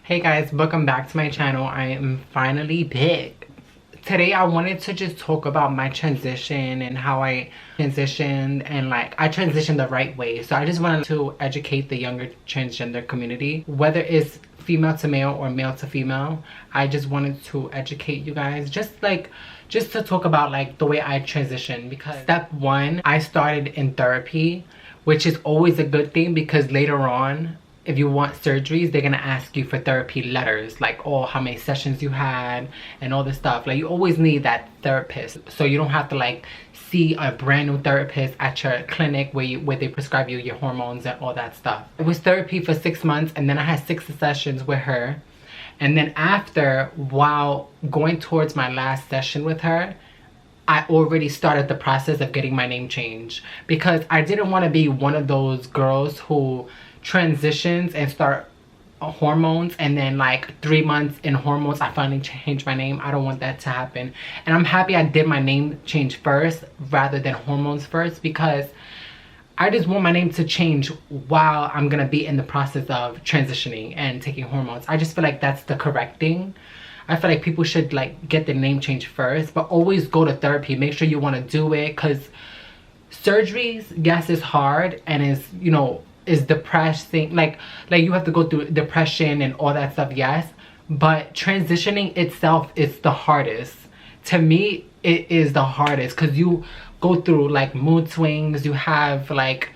Hey guys, welcome back to my channel. I am finally back. Today I wanted to just talk about my transition and how I transitioned, and like I transitioned the right way. So I just wanted to educate the younger transgender community, whether it's female to male or male to female. I just wanted to educate you guys, just to talk about like the way I transitioned, because step one, I started in therapy, which is always a good thing because later on, if you want surgeries, they're gonna ask you for therapy letters, like, oh, how many sessions you had and all this stuff. Like, you always need that therapist, so you don't have to like see a brand new therapist at your clinic where they prescribe you your hormones and all that stuff. It was therapy for 6 months, and then I had 6 sessions with her. And then after, while going towards my last session with her, I already started the process of getting my name changed, because I didn't want to be one of those girls who transitions and start hormones and then like 3 months in hormones I finally change my name. I don't want that to happen, and I'm happy I did my name change first rather than hormones first, because I just want my name to change while I'm gonna be in the process of transitioning and taking hormones. I just feel like that's the correct thing. I feel like people should like get their name changed first, but always go to therapy. Make sure you want to do it, because surgeries, yes, is hard and is, you know, is depressing. Like you have to go through depression and all that stuff, yes, but transitioning itself is the hardest. To me, it is the hardest, because you go through like mood swings, you have like,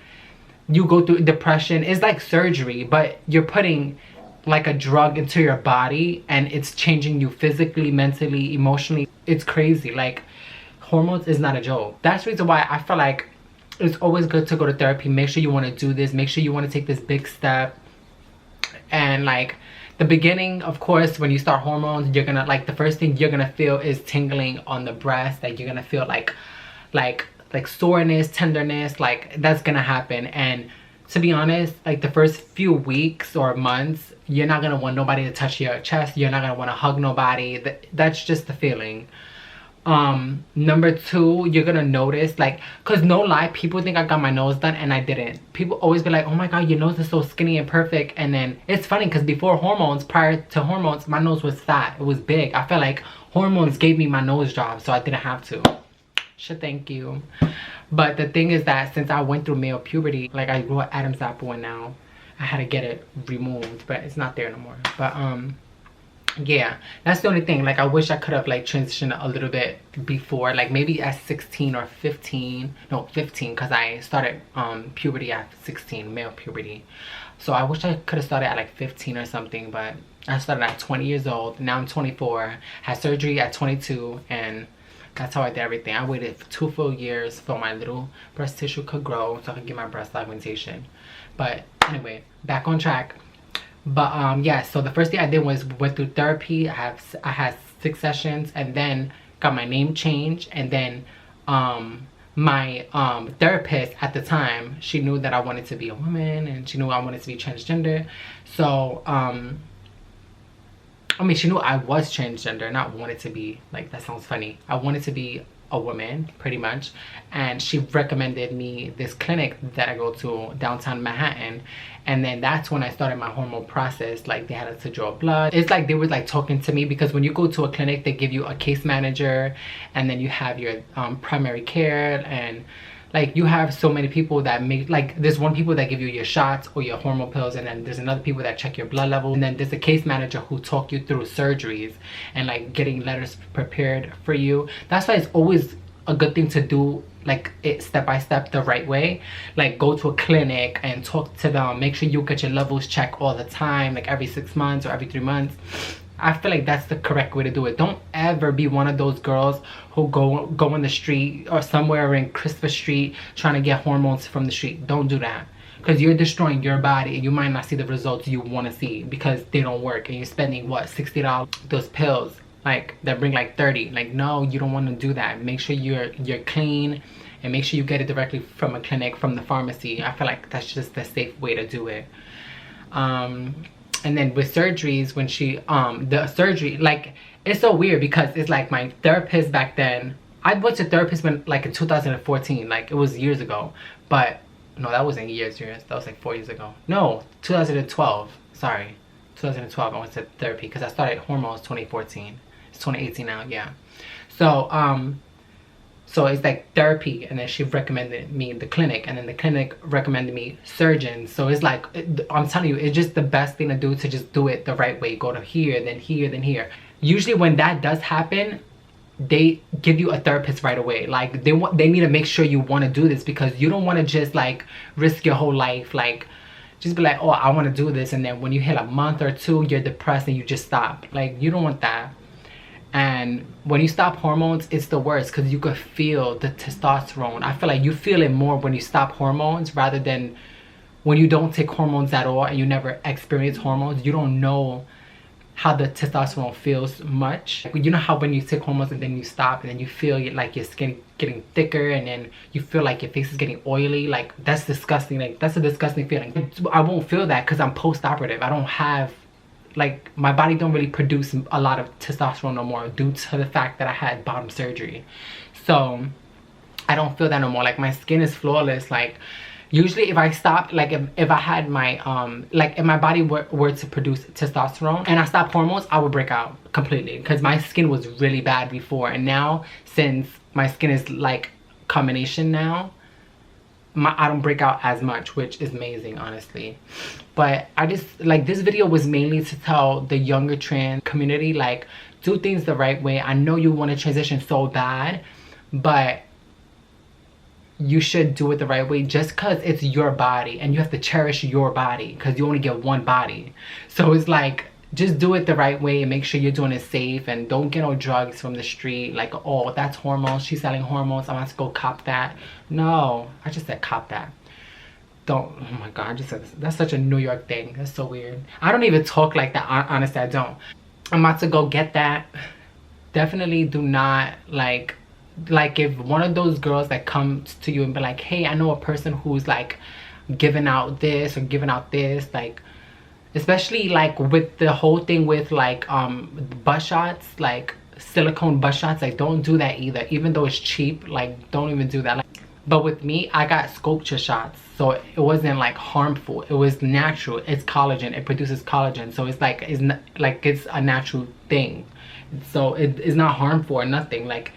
you go through depression. It's like surgery, but you're putting like a drug into your body and it's changing you physically, mentally, emotionally. It's crazy. Like, hormones is not a joke. That's the reason why I feel like it's always good to go to therapy. Make sure you want to do this. Make sure you want to take this big step. And like the beginning, of course, when you start hormones, you're gonna like, the first thing you're gonna feel is tingling on the breast. Like, you're gonna feel like soreness, tenderness. Like, that's gonna happen. And to be honest, like the first few weeks or months, you're not gonna want nobody to touch your chest. You're not gonna want to hug nobody. That's just the feeling. Number two, you're gonna notice, like, because no lie, people think I got my nose done and I didn't. People always be like, oh my god, your nose is so skinny and perfect. And then it's funny because before hormones, prior to hormones, my nose was fat. It was big. I felt like hormones gave me my nose job, so I didn't have to. Shit, thank you. But the thing is that since I went through male puberty, like I grew an Adam's apple, and now I had to get it removed, but it's not there no more. But yeah, that's the only thing. Like, I wish I could have like transitioned a little bit before, like maybe at 16 or 15. No, 15, because I started puberty at 16, male puberty. So I wish I could have started at like 15 or something, but I started at 20 years old. Now I'm 24, had surgery at 22, and that's how I did everything. I waited for 2 full years for my little breast tissue could grow so I could get my breast augmentation. But anyway, back on track. But yeah, so the first thing I did was went through therapy. I had 6 sessions, and then got my name changed. And then my therapist at the time, she knew that I wanted to be a woman, and she knew I wanted to be transgender. So I mean, she knew I was transgender, not wanted to be. Like, that sounds funny. I wanted to be a woman, pretty much. And she recommended me this clinic that I go to downtown Manhattan. And then that's when I started my hormone process. Like, they had to draw blood. It's like they were like talking to me, because when you go to a clinic, they give you a case manager, and then you have your primary care, and like you have so many people that make, like, there's one people that give you your shots or your hormone pills, and then there's another people that check your blood level, and then there's a case manager who talk you through surgeries and like getting letters prepared for you. That's why it's always a good thing to do like it step by step, the right way. Like, go to a clinic and talk to them. Make sure you get your levels checked all the time, like every 6 months or every 3 months. I feel like that's the correct way to do it. Don't ever be one of those girls who go in the street or somewhere in Christopher Street trying to get hormones from the street. Don't do that, because you're destroying your body, and you might not see the results you want to see because they don't work, and you're spending what, $60 those pills like that bring like 30. Like, no, you don't want to do that. Make sure you're clean, and make sure you get it directly from a clinic, from the pharmacy. I feel like that's just the safe way to do it. And then with surgeries, when she the surgery, like, it's so weird because it's like my therapist back then, I went to therapist when like in 2014, like it was years ago. But no, that wasn't years, that was like 4 years ago. No, 2012, sorry. 2012 I went to therapy because I started hormones 2014. It's 2018 now, yeah. So it's like therapy, and then she recommended me the clinic, and then the clinic recommended me surgeons. So it's like, I'm telling you, it's just the best thing to do, to just do it the right way. Go to here, then here, then here. Usually when that does happen, they give you a therapist right away. Like they need to make sure you want to do this, because you don't want to just like risk your whole life, like just be like, oh, I want to do this, and then when you hit a month or two, you're depressed and you just stop. Like, you don't want that. And when you stop hormones, it's the worst, because you could feel the testosterone. I feel like you feel it more when you stop hormones rather than when you don't take hormones at all and you never experience hormones. You don't know how the testosterone feels much. You know how when you take hormones and then you stop, and then you feel like your skin getting thicker, and then you feel like your face is getting oily. Like, that's disgusting. Like, that's a disgusting feeling. I won't feel that because I'm post-operative. I don't have, like, my body don't really produce a lot of testosterone no more due to the fact that I had bottom surgery. So I don't feel that no more. Like, my skin is flawless. Like, usually if I stopped, like if I had my like if my body were to produce testosterone and I stopped hormones, I would break out completely, because my skin was really bad before. And now, since my skin is like combination now, I don't break out as much, which is amazing, honestly. But I just, like, this video was mainly to tell the younger trans community, like, do things the right way. I know you want to transition so bad, but you should do it the right way, just because it's your body and you have to cherish your body, because you only get one body. So it's like, just do it the right way and make sure you're doing it safe, and don't get no drugs from the street. Like, oh, that's hormones, she's selling hormones, I'm gonna have to go cop that. No, I just said cop that. Don't. Oh my god, I just said this. That's such a New York thing. That's so weird. I don't even talk like that, honestly. I don't. I'm about to go get that. Definitely do not, like if one of those girls that comes to you and be like, hey, I know a person who's like giving out this or giving out this, like, especially like with the whole thing with like butt shots, like silicone butt shots, like, don't do that either. Even though it's cheap, like, don't even do that. Like, but with me, I got sculpture shots, so it wasn't like harmful. It was natural. It's collagen. It produces collagen, so it's like, it's not like, it's a natural thing, so it is not harmful or nothing. Like,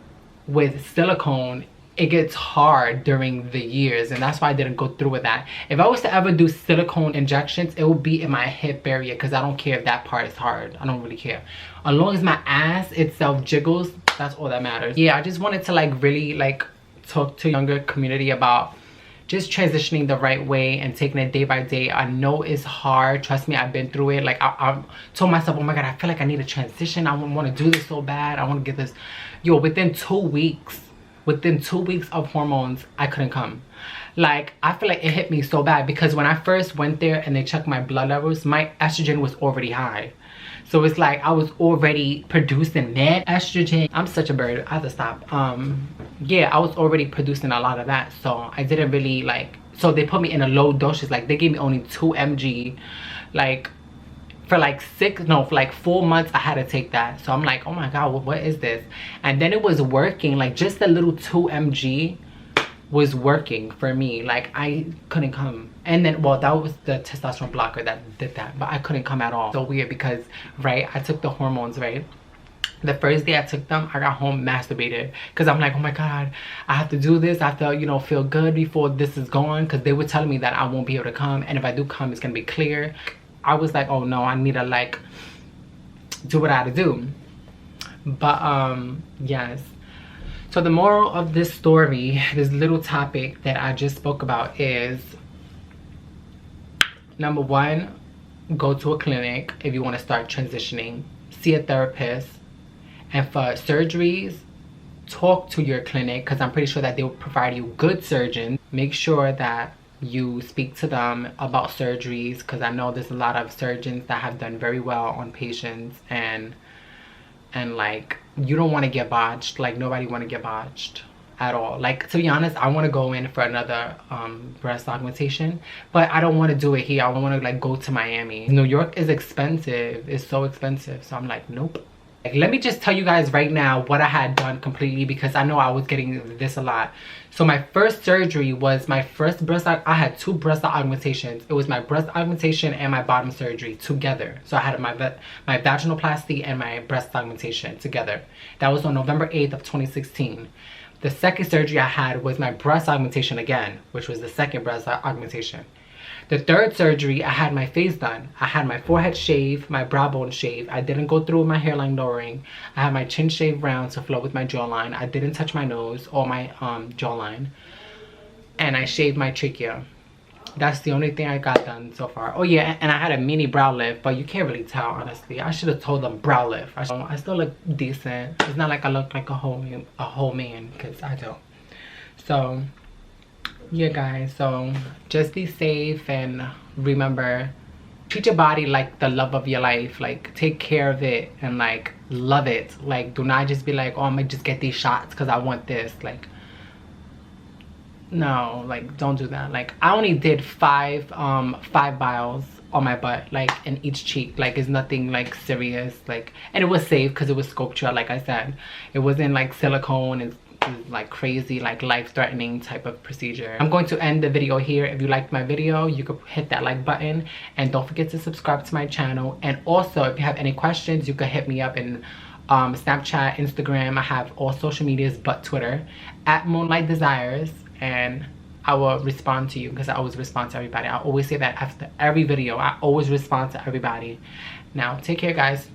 with silicone, it gets hard during the years, and that's why I didn't go through with that. If I was to ever do silicone injections, it would be in my hip area, because I don't care if that part is hard. I don't really care. As long as my ass itself jiggles, that's all that matters. Yeah, I just wanted to like really like talk to younger community about just transitioning the right way and taking it day by day. I know it's hard. Trust me, I've been through it. Like, I told myself, oh my god, I feel like I need a transition. I want to do this so bad. I want to get this. Yo, within 2 weeks of hormones, I couldn't come. Like, I feel like it hit me so bad, because when I first went there and they checked my blood levels, my estrogen was already high. So it's like I was already producing that estrogen. I'm such a bird. I have to stop. Yeah, I was already producing a lot of that, so I didn't really like. So they put me in a low dosage. Like, they gave me only 2 mg, like, for like 4 months I had to take that. So I'm like, oh my god, what is this? And then it was working. Like, just a little 2 mg was working for me. Like, I couldn't come. And then, well, that was the testosterone blocker that did that, but I couldn't come at all. So weird, because right, I took the hormones, right? The first day I took them, I got home masturbated, because I'm like, oh my god, I have to do this. I have to, you know, feel good before this is gone, because they were telling me that I won't be able to come, and if I do come, it's gonna be clear. I was like, oh no, I need to like do what I had to do. But yes, so the moral of this story, this little topic that I just spoke about, is number 1, go to a clinic if you want to start transitioning. See a therapist. And for surgeries, talk to your clinic, because I'm pretty sure that they will provide you good surgeons. Make sure that you speak to them about surgeries, because I know there's a lot of surgeons that have done very well on patients, and like, you don't want to get botched. Like, nobody want to get botched at all. Like, to be honest, I want to go in for another breast augmentation, but I don't want to do it here. I want to like go to Miami. New York is expensive. It's so expensive. So I'm like, nope. Like, let me just tell you guys right now what I had done completely, because I know I was getting this a lot. So my first surgery was my first breast. I had 2 breast augmentations. It was my breast augmentation and my bottom surgery together. So I had my vaginoplasty and my breast augmentation together. That was on November 8th of 2016. The second surgery I had was my breast augmentation again, which was the second breast augmentation. The third surgery, I had my face done. I had my forehead shaved, my brow bone shaved. I didn't go through with my hairline lowering. I had my chin shaved round to flow with my jawline. I didn't touch my nose or my jawline. And I shaved my trachea. That's the only thing I got done so far. Oh yeah, and I had a mini brow lift, but you can't really tell, honestly. I should have told them brow lift. I still look decent. It's not like I look like a whole man, because I don't. So yeah guys, so just be safe and remember, treat your body like the love of your life. Like, take care of it and like love it. Like, do not just be like, oh, I'm gonna just get these shots because I want this. Like, no, like, don't do that. Like, I only did 5 vials on my butt, like in each cheek. Like, it's nothing like serious. Like, and it was safe because it was sculpture, like I said. It wasn't like silicone and like crazy, like life-threatening type of procedure. I'm going to end the video here. If you liked my video, you could hit that like button and don't forget to subscribe to my channel. And also, if you have any questions, you could hit me up in Snapchat, Instagram. I have all social medias but Twitter at Moonlight Desires, and I will respond to you because I always respond to everybody. I always say that after every video. I always respond to everybody. Now, take care guys.